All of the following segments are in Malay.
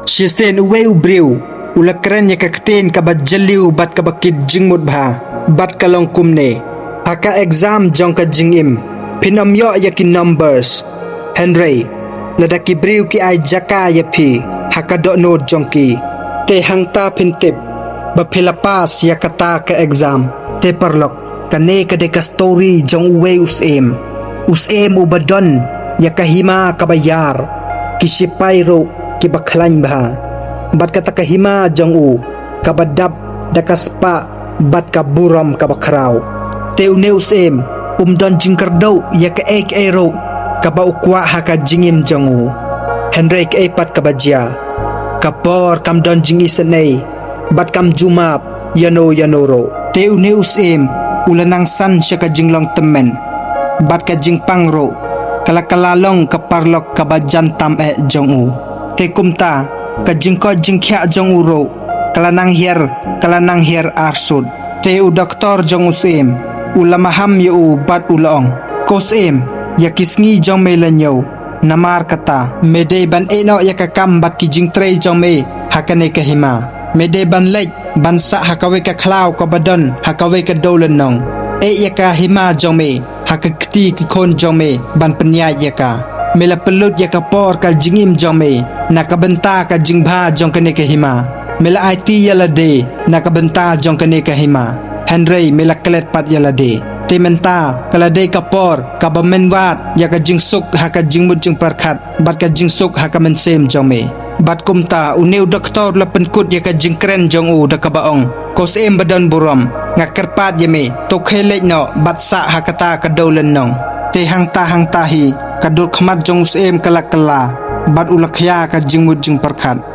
Shisten uwe ubriu ula keren ya kakten kabat jeliu bat kabakid jingmut bha bat kalong kumne haka exam jong ka jingim pinamyo ya ki numbers Henry ladaki briu ki ai jaka ya pi haka do no jongki te hangta pintip bapilapas ya kata ka exam te parlok kane kade ka story jong uwe usem ubadon ya kahima kabayar kisipayro kibaklan bah bat kata kahima jong u kabadap dakaspa bat kaburam kabakraw te uneusem don jingkardo ya ka ek ero kabaukwa haka jingim jong u Henry ke epat kabajia kapor kam don jingi senei bat kam jumap yanoro te uneusem ulanang san siya ka jinglong temen bat ka jingpangro kalakalalong kaparlok kabajantam jong u te kumta kajingko jingkya jong uro kalanang hier arsud te u doktor jong usim ulamaham yu bat ulong kosim yakisngi jong melanyo namar kata mede ban eno yakakam bat ki jingtre jong me hakane kahima mede ban lek ban sa hakawe ka klaw ka badon hakawe ka dolen nong yakahima jong me hakakti ki kon jong me ban penyai yaka mela pelut ya kapor ka jingim jong me nakabenta ka jingba jong kane ka hima mela IT yalade nakabenta jong kane ka hima Henry mela klet pat yalade tementa kalade kapor ka bamenwat ya ka jingsuk ha ka jingmut jing parkhat bat ka jingsuk ha ka mensem jong me bat kumta uneu doktor lapen kut ya ka jingkren jong u da ka baong kosem badan buram ngakerpat yeme to khelek no bat sa ha kata ka dolen nong te hangta hi kadur khmat jong usem kala bat ulakhya ka jingmut jing parkhat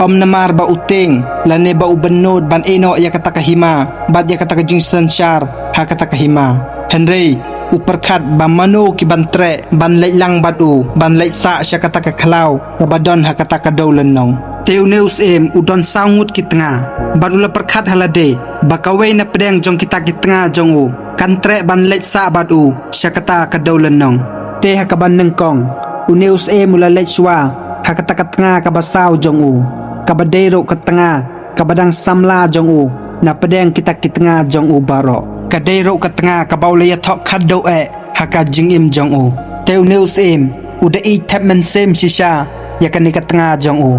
om namar ba uteng lane ba ubenod ban eno ya kata kahima bat ya kata jing sanchar ha kata kahima Henry uperkhat ba mano ki bantre ban leilang batu ban leit sa sya kata ka khlaw kabadon ha kata ka dolen nong teuneus udon sangut ki tengah bat ula perkhat halade bakawe na pedeng jong kita ki tengah jong u kantre ban leit sa batu sya kata ka dolen nong te ha ka ban nengkong uneus mula leit swa ha kata ka tengah ka basau jong u kabadero ka tengah kabadang samla jong u na pedeng kita ki tengah jong u baro kadero ka tengah ka baulaya thok khaddo haka jingim jong u teuneus uda i tapmen sem shisha yakani ka tengah jong u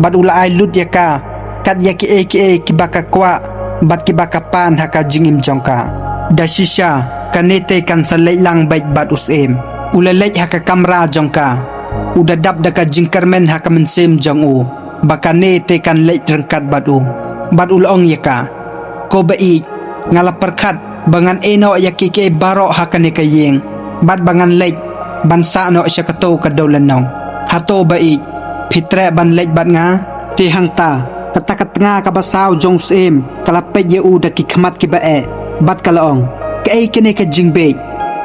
bat ula ai lut yaka kat yaki ki baka kwa bat ki baka pan haka jingim jongka da shisha kanete kan salai lang baik bat ula lek haka kamera jongka uda dap daka jingkarmen haka mensem jong u bakane te kan lek rengkat bat ulong yaka ko bai ngala perkhat bangan eno yaki ke baro hakane kayeng bat bangan lek bansa no sya kato kadolan nong hato bai fitre ban lek bat nga ti hangta katakat nga kabasaw jong kalapet ye u daki khmat ki bae bat kalaong kay kene ka jingbe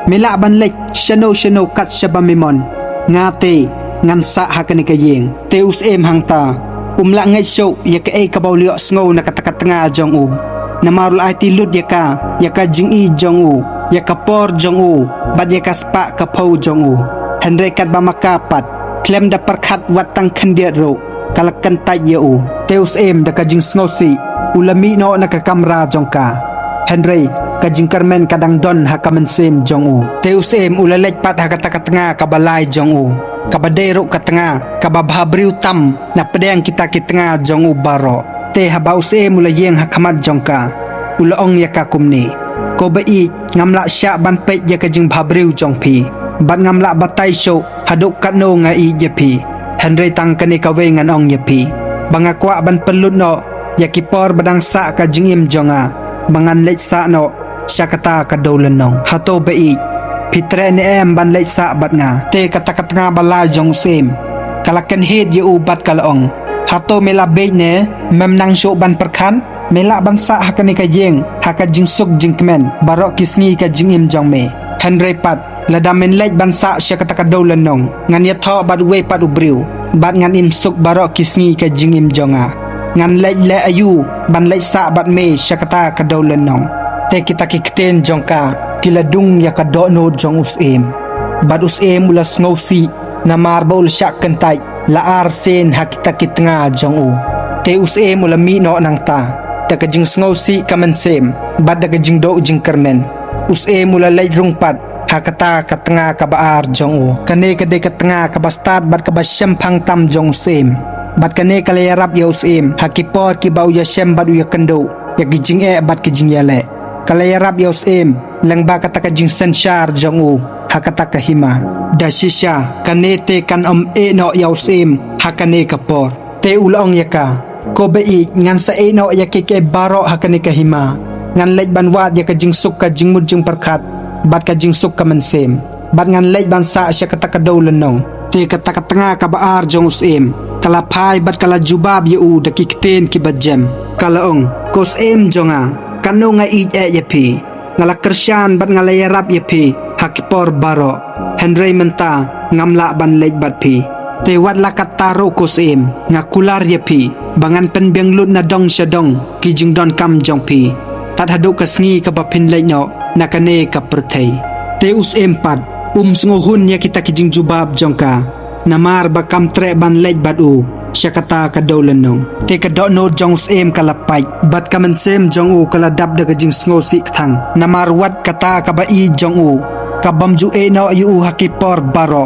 mela ban lek shano kat shaba mimon ngate ngansa hakane kayeng te hangta umla ngai show ya kay kabawlio sngo na katakat nga jong u namarul IT lut yaka jing i jong u yaka por jong u bat yaka spa ka pau jong u Henry kat ba makapat klem da perkhat watang khandiat ro kalakan tai ye u teus da ka jing sngosi ulami no na ka kamera jongka Henry ka jing karmen kadang don hakamen sem jong u teus ulalek pat hakata ka tengah ka balai jong u kabadero ka tengah ka babhabriu tam na pedeng kita ki tengah jong u baro te habau mula yeng hakamat jongka ulaong yaka kumni ko bai ngamla sya ban pe yaka jing bhabriu jongpi bat ngamla batai show haduk katno nga i jepi Henry tang kane kawe ngan ong yepi bangakwa ban pelut no yakipor badang sa ka jingim jonga bangan leit sa no syakata ka dolen nong hato bai fitre ne ban leit sa bat nga te kata nga bala jong kalakan head ye ubat kalong hato mela be ne memnang show ban perkhan mela bangsa hakane ka yeng haka jingsuk jingkmen barok kisngi ka jingim jongme Henry pat ladamen lek bangsa sya kata ka dolen nong ngan ya tho bat we pat ubriu bat ngan im suk barok kisngi ka jingim jonga ngan lek le ayu ban lek sa bat me sya kata ka dolen nong te kita ki kten jongka kiladung ya ka do no jong bat ulas ngosi na marbol syak kentai laar sen hakita kitnga jong u te usem ulami no nang ta da kajing sngo si kaman sem bad da kajing do jing kernen usem ulalai rungpat hakata katnga kabaar jong u kane kade katnga kabastat bad kabasyam phang tam jong sem bad kane kalayarap ya usem hakipot ki bau ya shem bad ya kendo ya gijing bad kajing yale kalayarap ya usem langba kata kajing senshar jong u hakata kahima da shisha kane te kan no ya usem hakane kapor te ulong yaka ko bei ngan sa no yakike baro hakane kahima ngan lej ban wat ya kajing suk kajing mujing perkat bat kajing suk kaman sem bat ngan lej ban sa sya kata kadaw lenong te kata katanga kabaar jong usem kala phai bat kala jubab yu da kikten ki bajem kala ong kos em jonga kanu nga yapi ngala kersyan bat ngala yarap yapi hakipor baro Henry menta ngamla ban lej bat pi te wat lakat taro kos em nga kular yapi bangan pen biang lut na dong syadong kijing don kam jong pi tat haduk kasngi ka bapin lej no nakane ka perthei te us empat sngohun ya kita kijing jubab jongka namar bakam tre ban lej badu syakata ka dawlenong te ka do no jong em kalapai bat kamen sem jong u kala dab de kijing sngo si thang namar wat kata ka bai jong u ka bamju no yu hakipor baro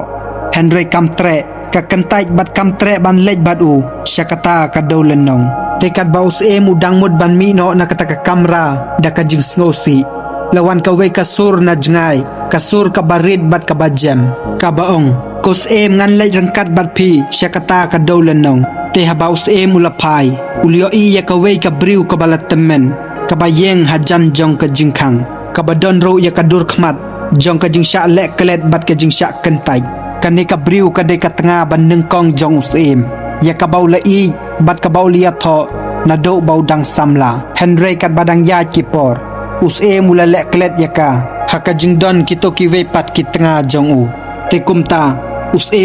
Henry kam tre ka kentai bat kam tre ban lej badu syakata ka dawlenong te kat baus udang mud ban mi no nakata ka kamra da kijing sngo si lawan ka we kasur na jngai kasur ka barid bat ka bajem ka baong kos ngan lej rangkat bat pi syakata ka dawlenong te habaus ulapai ulio ya ka we ka briu ka balatemen ka bayeng hajan jong ka jingkhang ka badon ro ya ka dur khmat jong ka jing sya lek kelet bat ka jing sya kentai kani ka briu ka de ka tanga ban nengkong jong usem ya ka bau lai bat ka bau lia tho na do bau dang samla Henry kat badang ya kipor mula lek kelet yaka haka jingdon kito kiwe pat kitnga jong u te kumta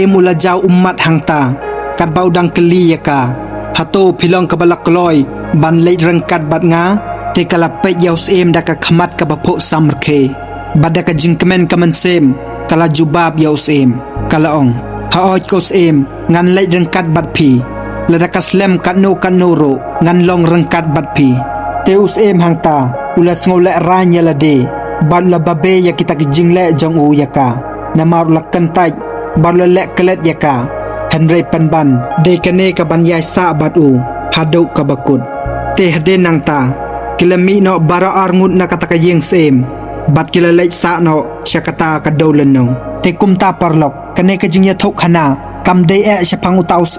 mula jau umat hangta kat bau dang keli yaka hato pilong kabalak loy ban lej rengkat bat nga te kalapet ya da ka khamat ka bapo samrke bada ka jingkemen kaman sem kala jubab ya kalaong haoj ko ngan lej rengkat bat pi lada kaslem kat no ro ngan long rengkat bat pi te hangta ulas ngole ranya lade bala babe ya kita kijing le jong u yaka namar la kentai bala le kelet yaka Henry panban de kane ka ban yai sa badu hado ka bakut te hade nang ta kilami no bara arngut na kata ka yeng sem bat kila le sa no syakata ka dawlenong te kumta parlok kane ka jing ya thok khana kam de syapang utaus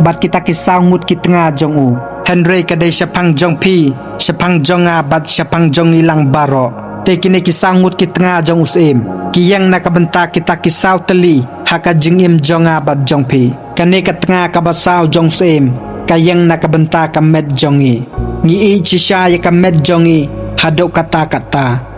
bat kita kisangut kitnga jong u Henry kadai syapang jong pi syapang jonga bat syapang jong ilang baro te kini kisangut kitnga jong usem kiyang nakabenta kita kisaw teli haka jingim jonga bat jong pi kani katnga kabasaw jong usem kayang nakabenta ka med jongi ngi chisya ya ka med jongi hado kata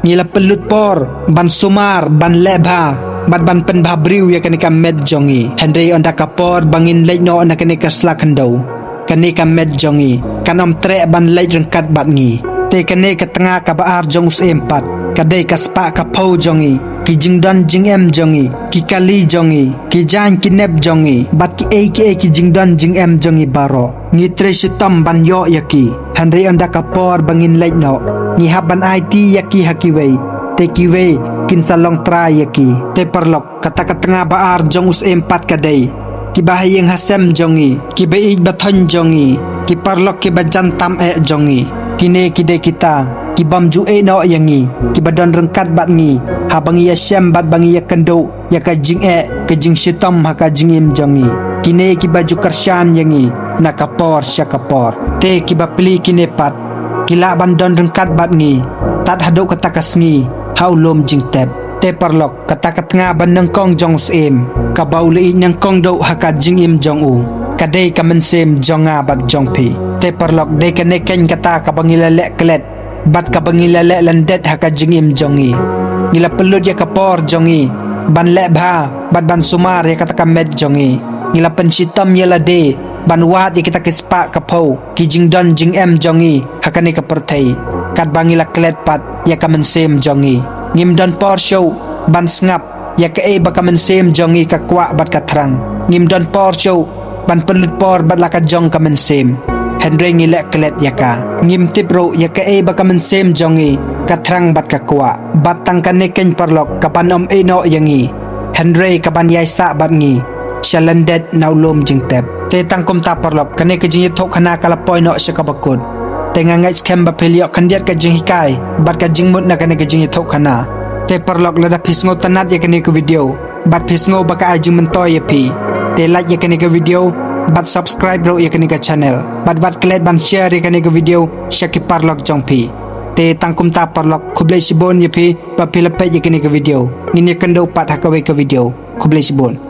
ngila pelut por ban sumar ban lebha bat ban pen babriu ya kani ka med jongi Henry onda kapor bangin lej no na kani ka slakando kani ka med jongi kanom tre ban lej rengkat bat ngi te kani ka tanga ka baar jong empat kadai ka spa ka pau jongi ki jingdon jing jongi ki kali jongi ki jan ki neb jongi bat ki ki jingdon jing jongi baro ngi tre shitam ban yo yaki Henry onda ka por bangin lej no ngi haban IT yaki hakiwei te kiwe kin salong tra yaki te perlok kata ka tanga baar jong empat kadai ki bahayeng hasem jongi ki beij bathon jongi ki parlok ki bajantam jongi kine kide kita ki bamju no yangi ki badon rengkat bat ngi habangi ya syam bat bangi ya kendo ya ka jing ke jing shitam ha ka jingim jongi kine ki baju kersyan yangi nakapor syakapor te ki bapli kine pat kila bandon rengkat bat ngi tat hado kata kasngi haulom jing tep te parlok kata katnga ban nengkong jong ka bauli nang kong do haka jingim jong u kadai kamen sem jonga bat jong pi te parlok de kane ken kata ka bangilale klet bat ka bangilale landet haka jingim jongi ngila pelut ya kapor jongi ban le bha bat ban sumar ya kata ka med jongi ngila pensitam ya lade ban wat ya kita kispa ka pau ki jingdon jing jongi haka ne ka perthei kat bangila klet pat ya kamen sem jongi ngim don por show ban ngap ya ke baka men sem jongi ka kwa bat ka thrang ngim don por show ban pelut por bat laka jong kamen sem Henry ngilek kelet yaka ngim tipro yaka bakamen sem jongi katrang bat kakwa bat tangkan neken parlok kapan eno yangi Henry kapan yaisa bat ngi shalandet naulom jingtep te tangkom ta parlok kane ke jing thok khana kala poino shakabakut te ngangai skem ba peliok kandiat ka jing hikai bat ka jing mut na kane ke jing thok khana te parlok lada pisngo tanat yakane ke video bat pisngo baka ajing mentoy yapi te like yakane ke video bat subscribe ro yakane ke channel bat klet ban share yakane ke video shaki parlok jongpi te tangkum ta parlok kublai sibon yapi ba pilape yakane ke video ngin yakando pat hakawe ke video kublai sibon